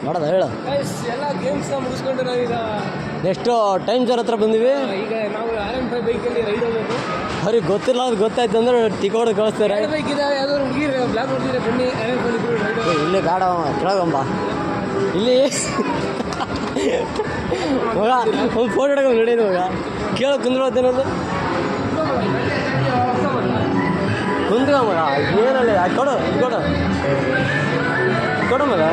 ಮಾಡೋದ ಹೇಳ ಎಲ್ಲ ಗೇಮ್ಸ್ನ ಮುಗಿಸ್ಕೊಂಡು ನಾವೀಗ ನೆಕ್ಸ್ಟು ಟೈಮ್ ಜೋರ್ ಹತ್ರ ಬಂದಿವಿ. ಈಗ ನಾವು R15 ಬೈಕಲ್ಲಿ ರೈಡ್ ಹೋಗೋದು. ಅವ್ರಿಗೆ ಗೊತ್ತಿಲ್ಲ ಅದು ಗೊತ್ತಾಯ್ತು ಅಂದ್ರೆ ಟಿಕೋಡ್ ಕಳಿಸ್ತಾರೆ. ಬೈಕ್ ಇದೆ ಯಾವ್ದಾದ್ರು ಹುಡುಗಿರ ಬ್ಲಾಕ್ ನೋಡ್ತಿದ್ರೆ ಬನ್ನಿ R15 ಇಲ್ಲಿ ಬೇಡ ಕೆಳಗಂಬ ಇಲ್ಲಿ ಮಗ ಒಂದು ಫೋಟೋ ಹಿಡ್ಕೊಂಡು ನಡೀನು ಮಗ ಕೇಳೋ ಕುಂದ್ರೋದೇನದು ಕುಂದ್ಗ ಮಗ ಏನಲ್ಲ ಕೊಡು ಕೊಡು ಕೊಡು ಮಗ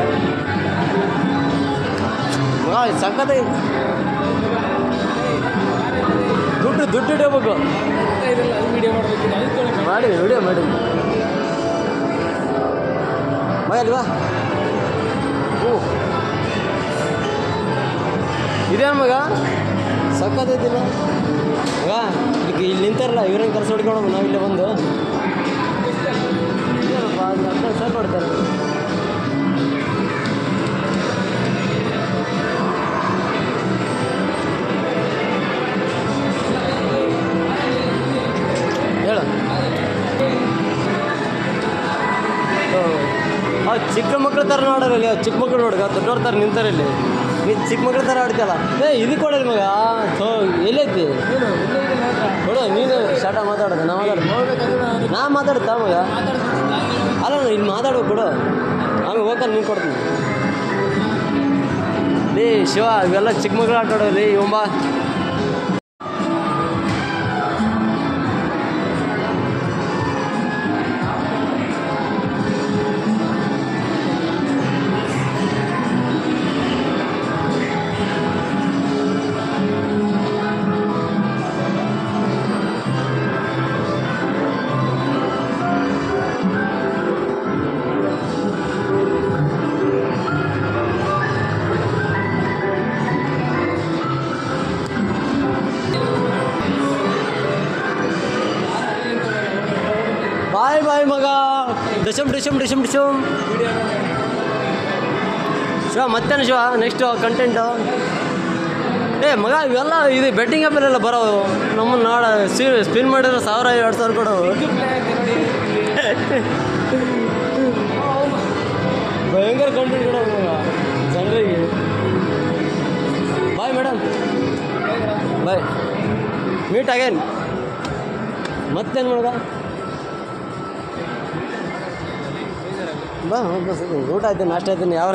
ಮಗ ಸಖತ್ ದುಡ್ಡು ಹಿಡಿಯಬೇಕು ಮಾಡಿ ವಿಡಿಯೋ ಮಾಡಿ ಮಗ ಅಲ್ವಾ ಇದೇನು ಮಗ ಸಕ್ಕತ್ತೈತಿಲ್ಲ ಮಗ ಈಗ ಇಲ್ಲಿ ನಿಂತಾರಲ್ಲ ಇವ್ರನ್ನ ಕರ್ಸಿ ಹೊಡ್ಕೊಂಡು ನಾವು ಇಲ್ಲೇ ಬಂದು ಏನಪ್ಪ ಅರ್ಥ ಸರ್ ಮಾಡ್ತಾರೆ. ಹೇಳು ಚಿಕ್ಕ ಮಕ್ಳ ಥರ ನೋಡೋರಲ್ಲಿ ಚಿಕ್ಕ ಮಕ್ಳು ನೋಡ್ಗ ದೊಡ್ಡವ್ರ ಥರ ನಿಂತಾರೆ ಇಲ್ಲಿ ನೀ ಚಿಕ್ಕ ಮಕ್ಳ ಥರ ಆಡ್ತಿಯಲ್ಲ ಇದು ಕೊಡೋದು ಮಗ ಎಲ್ಲೈತಿ ಕೊಡು ನೀನು ಸ್ಟಾರ್ಟ ಮಾತಾಡೋದು ನಾ ಮಾತಾಡ್ತಾ ಮಗ ಅಲ್ಲ ಇಲ್ಲಿ ಮಾತಾಡೋದು ಕೊಡು ಆಮೇಲೆ ಹೋಗಲ್ಲ ನೀನು ಕೊಡ್ತೀನಿ ರೀ ಶಿವ ಇವೆಲ್ಲ ಚಿಕ್ಕ ಮಕ್ಳು ಆಟ ಆಡೋರಿ ಒಂಬ ಬಾಯ್ ಬಾಯ್ ಮಗ ಡಿಶಮ್ ಶಿವ ಮತ್ತೇನು ಶಿವ ನೆಕ್ಸ್ಟು ಕಂಟೆಂಟು ಮಗ ಇವೆಲ್ಲ ಇದು ಬೆಟ್ಟಿಂಗ್ ಆ್ಯಪಲ್ಲೆಲ್ಲ ಬರೋವು ನಮ್ಮನ್ನು ನಾಡ ಸ್ಪಿನ್ ಮಾಡಿದ್ರೆ 1000-2000 ಕೊಡೋವು ಭಯಂಕರ ಕಂಟೆಂಟ್ ಕೊಡೋದು ಮಗ ಜನರಿಗೆ. Bye madam bye meet again ಮತ್ತೇನು ಮಗ ಬಾ ಊಟ ಆಯ್ತು ನಾಷ್ಟ ಆಯ್ತು ಯಾವ